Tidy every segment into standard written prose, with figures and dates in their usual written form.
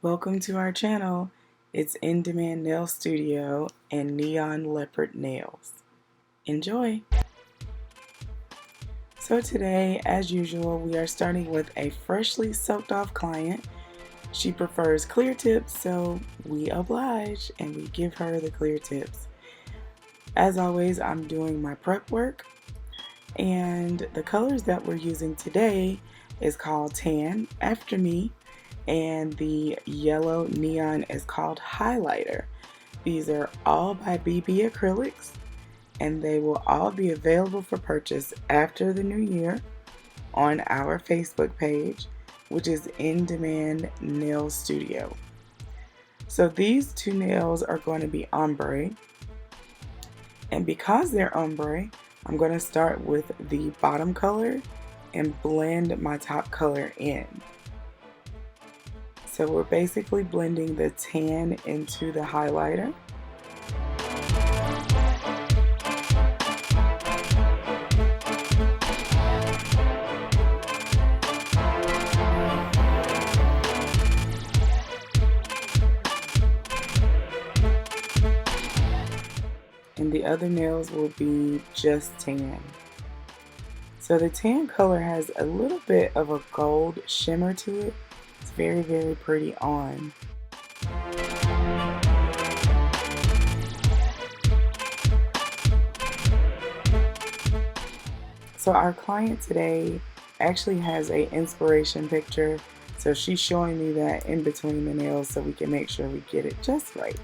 Welcome to our channel. It's In Demand Nail Studio and Neon Leopard Nails. Enjoy! So today, as usual, we are starting with a freshly soaked off client. She prefers clear tips, so we oblige and we give her the clear tips. As always, I'm doing my prep work, and the colors that we're using today is called Tan after me, and the yellow neon is called Highlighter. These are all by BB Acrylics, and they will all be available for purchase after the new year on our Facebook page, which is In Demand Nail Studio. So these two nails are going to be ombre, and because they're ombre, I'm going to start with the bottom color and blend my top color in. So we're basically blending the tan into the highlighter. And the other nails will be just tan. So the tan color has a little bit of a gold shimmer to it. It's very, very pretty on. So our client today actually has an inspiration picture. So she's showing me that in between the nails so we can make sure we get it just right.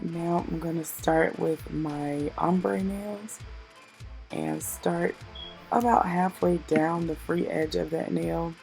Now I'm going to start with my ombre nails and start about halfway down the free edge of that nail.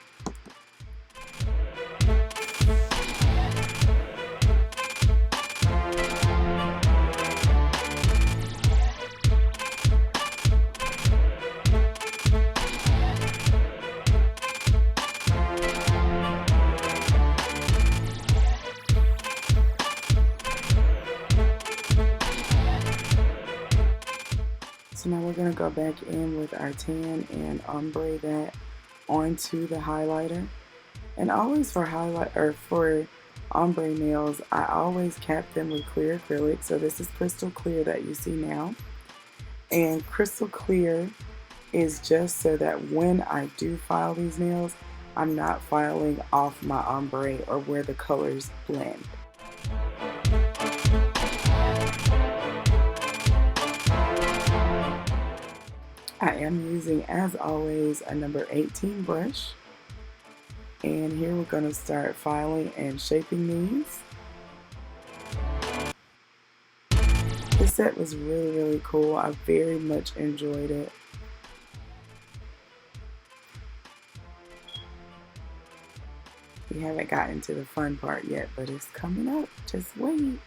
So now we're going to go back in with our tan and ombre that onto the highlighter. And always for for ombre nails, I always cap them with clear acrylic. So this is crystal clear that you see now. And crystal clear is just so that when I do file these nails, I'm not filing off my ombre or where the colors blend. I am using, as always, a number 18 brush. And here we're going to start filing and shaping these. This set was really, really cool. I very much enjoyed it. We haven't gotten to the fun part yet, but it's coming up. Just wait.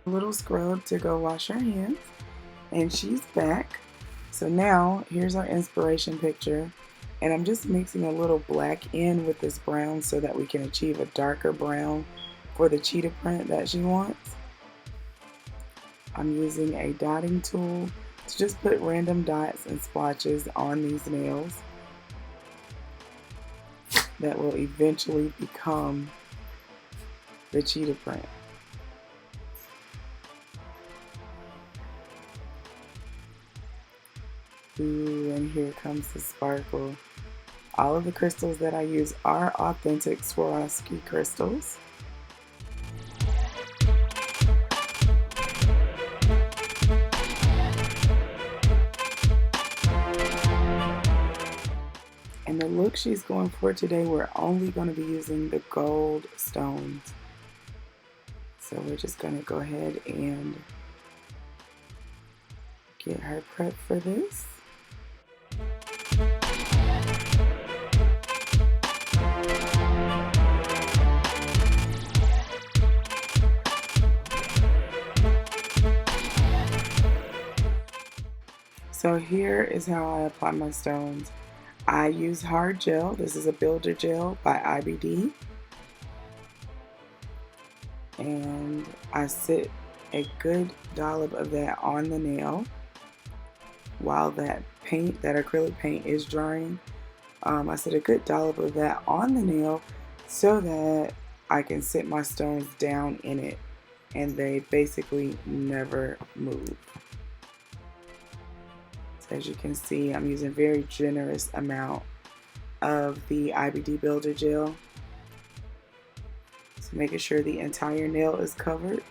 A little scrub to go wash her hands, and she's back. So now here's our inspiration picture, and I'm just mixing a little black in with this brown so that we can achieve a darker brown for the cheetah print that she wants. I'm using a dotting tool to just put random dots and splotches on these nails that will eventually become the cheetah print. Ooh, and here comes the sparkle. All of the crystals that I use are authentic Swarovski crystals. And the look she's going for today, we're only going to be using the gold stones. So we're just going to go ahead and get her prepped for this. So here is how I apply my stones. I use hard gel. This is a builder gel by IBD. And I sit a good dollop of that on the nail while that paint, that acrylic paint, is drying. I sit a good dollop of that on the nail so that I can sit my stones down in it and they basically never move. So as you can see, I'm using a very generous amount of the IBD builder gel. So making sure the entire nail is covered.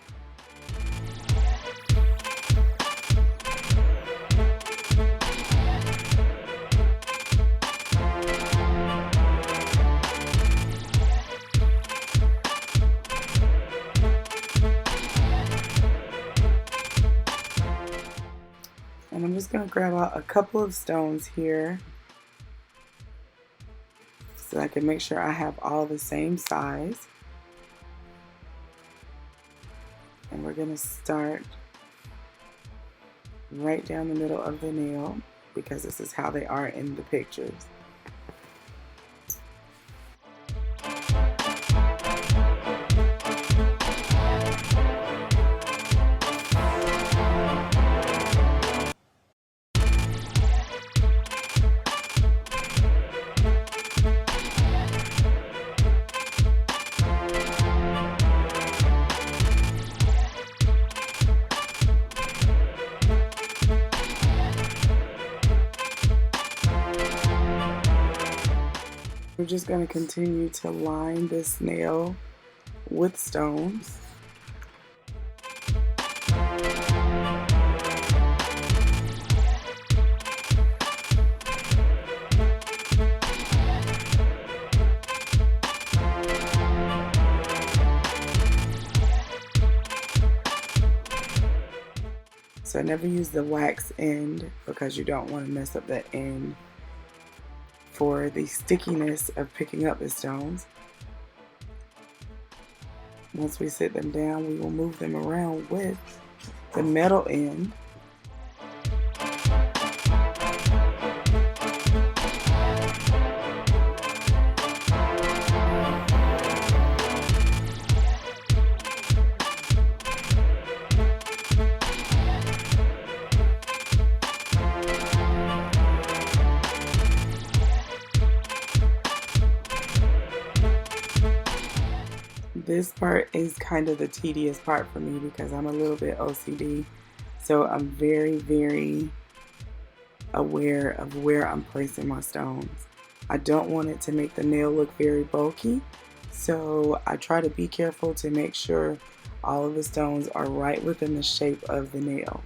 And I'm just going to grab out a couple of stones here so I can make sure I have all the same size. And we're going to start right down the middle of the nail because this is how they are in the pictures. We're just going to continue to line this nail with stones. So I never use the wax end because you don't want to mess up that end for the stickiness of picking up the stones. Once we sit them down, we will move them around with the metal end. This part is kind of the tedious part for me because I'm a little bit OCD. So I'm very, very aware of where I'm placing my stones. I don't want it to make the nail look very bulky. So I try to be careful to make sure all of the stones are right within the shape of the nail.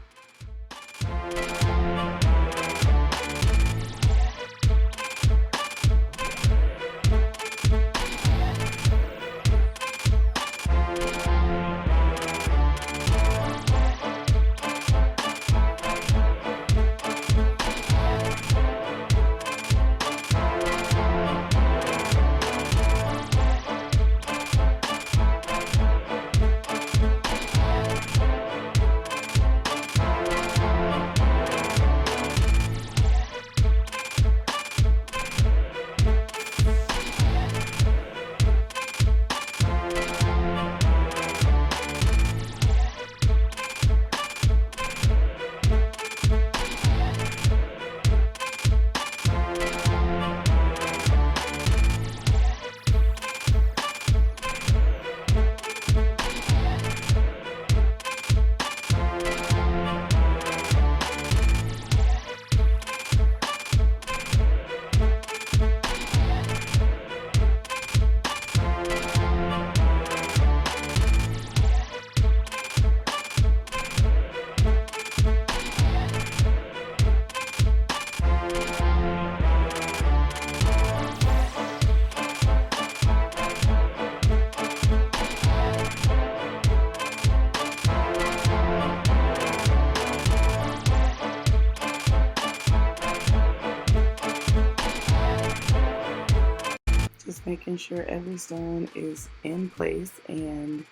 Just making sure every stone is in place and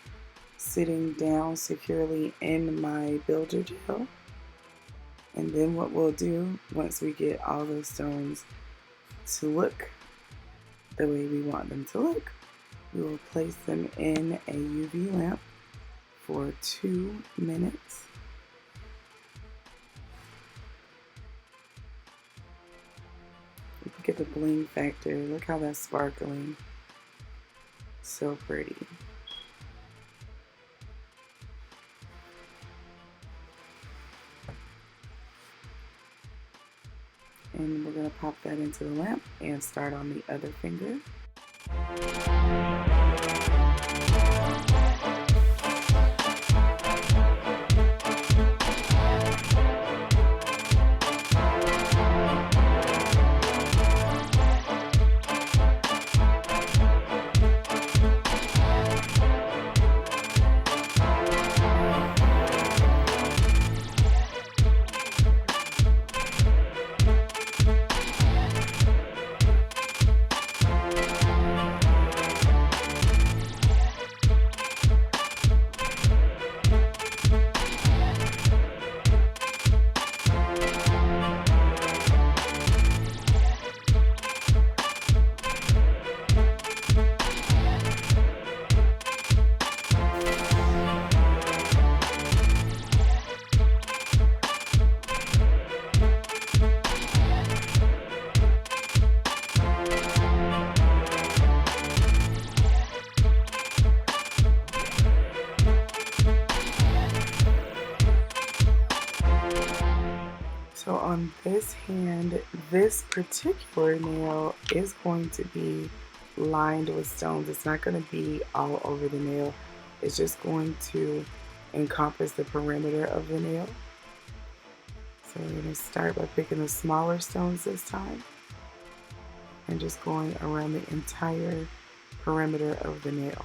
sitting down securely in my builder gel. And then what we'll do once we get all those stones to look the way we want them to look, we will place them in a UV lamp for 2 minutes. Look at the bling factor. Look how that's sparkling. So pretty. And we're going to pop that into the lamp and start on the other finger. So on this hand, this particular nail is going to be lined with stones. It's not going to be all over the nail. It's just going to encompass the perimeter of the nail. So we're going to start by picking the smaller stones this time and just going around the entire perimeter of the nail.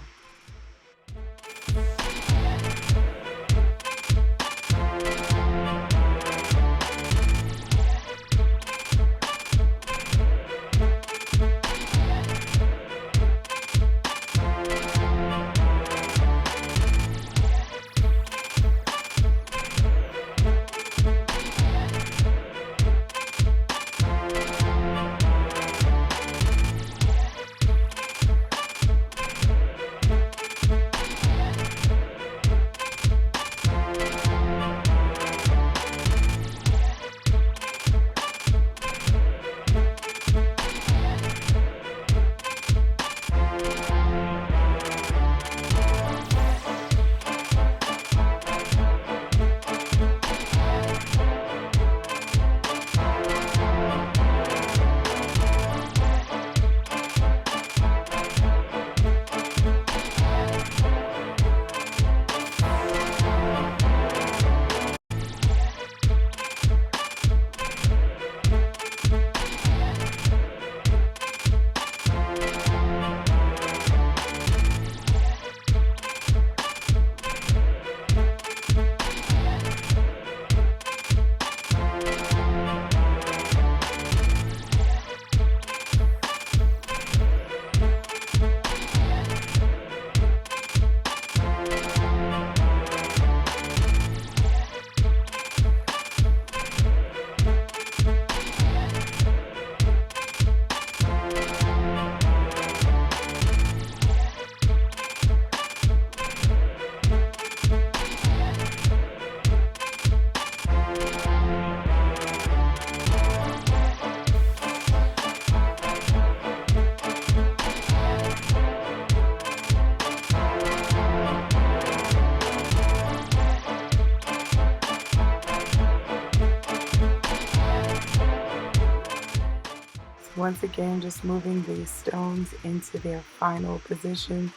Once again, just moving these stones into their final position.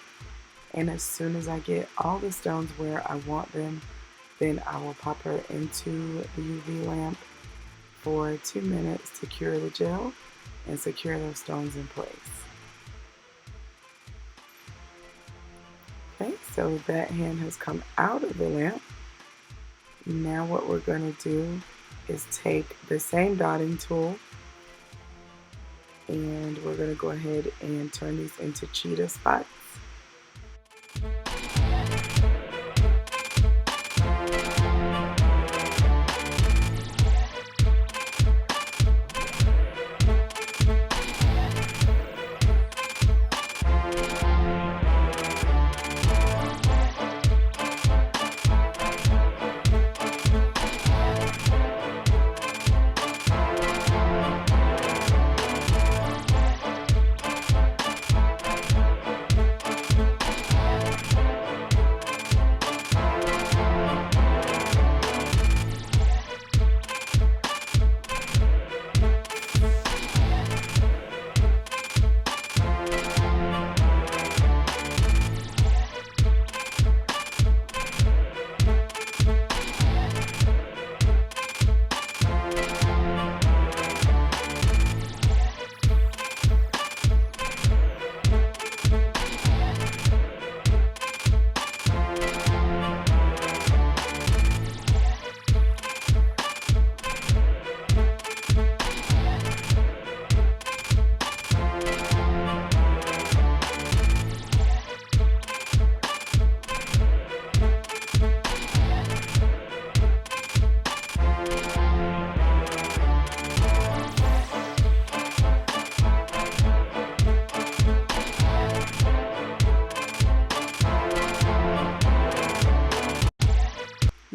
And as soon as I get all the stones where I want them, then I will pop her into the UV lamp for 2 minutes to cure the gel and secure those stones in place. Okay, so that hand has come out of the lamp. Now what we're going to do is take the same dotting tool and we're going to go ahead and turn these into cheetah spots.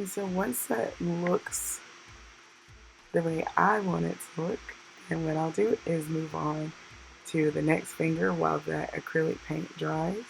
And so once that looks the way I want it to look, then what I'll do is move on to the next finger while that acrylic paint dries.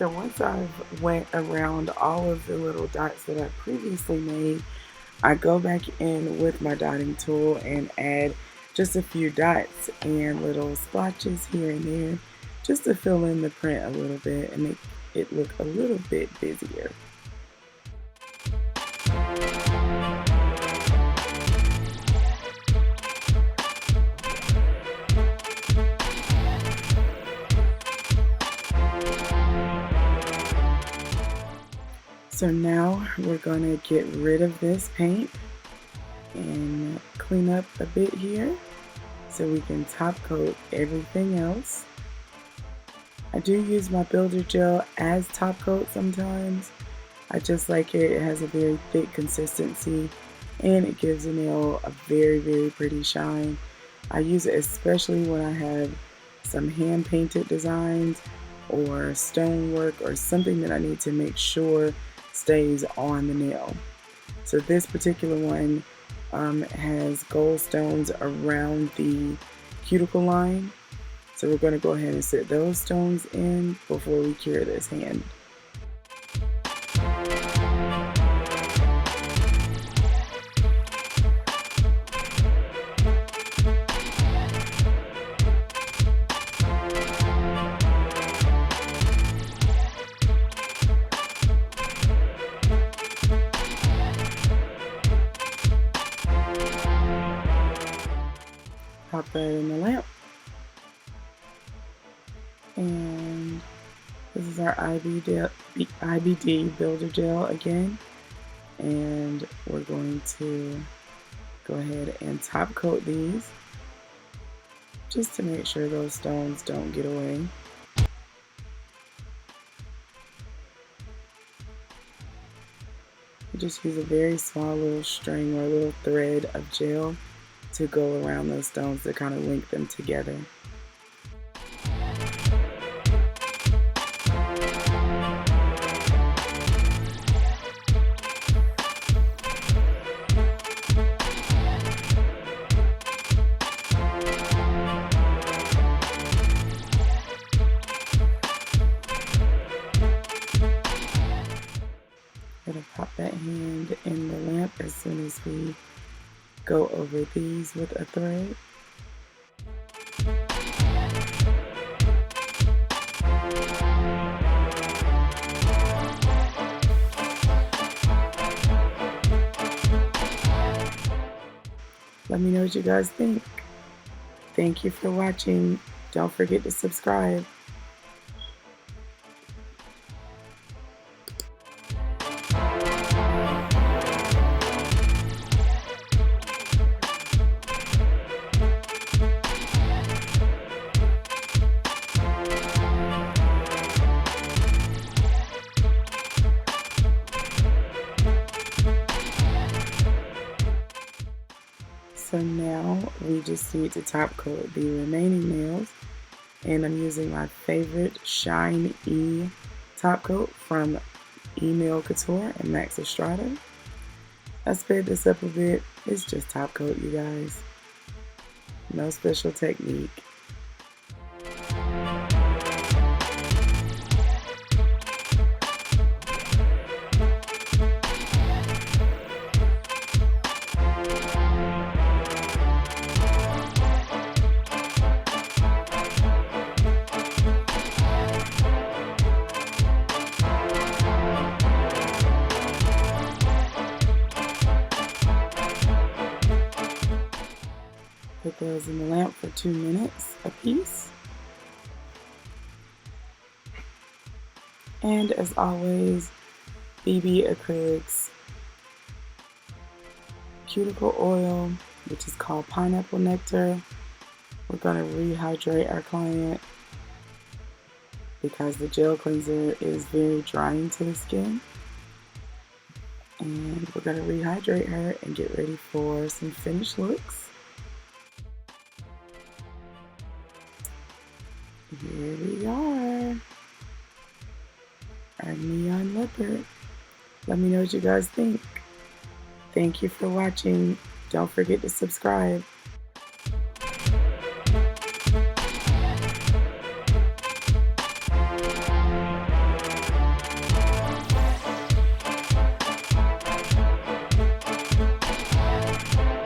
So once I've went around all of the little dots that I previously made, I go back in with my dotting tool and add just a few dots and little splotches here and there just to fill in the print a little bit and make it look a little bit busier. So now we're going to get rid of this paint and clean up a bit here so we can top coat everything else. I do use my builder gel as top coat sometimes. I just like it. It has a very thick consistency and it gives the nail a very pretty shine. I use it especially when I have some hand painted designs or stonework or something that I need to make sure stays on the nail. So this particular one has gold stones around the cuticle line. So we're going to go ahead and set those stones in before we cure this hand. Pop that in the lamp. And this is our IBD builder gel again. And we're going to go ahead and top coat these just to make sure those stones don't get away. just use a very small little string or a little thread of gel to go around those stones to kind of link them together. Gonna pop that hand in the lamp as soon as we go over these with a thread. Let me know what you guys think. Thank you for watching. Don't forget to subscribe. So now we just need to top coat the remaining nails, and I'm using my favorite Shine E top coat from Email Couture and Max Estrada. I sped this up a bit. It's just top coat, you guys. No special technique. Put those in the lamp for 2 minutes a piece. And as always, BB Acrylics cuticle oil, which is called pineapple nectar. We're going to rehydrate our client because the gel cleanser is very drying to the skin. And we're going to rehydrate her and get ready for some finished looks. Here we are, our neon leopard. Let me know what you guys think. Thank you for watching. Don't forget to subscribe.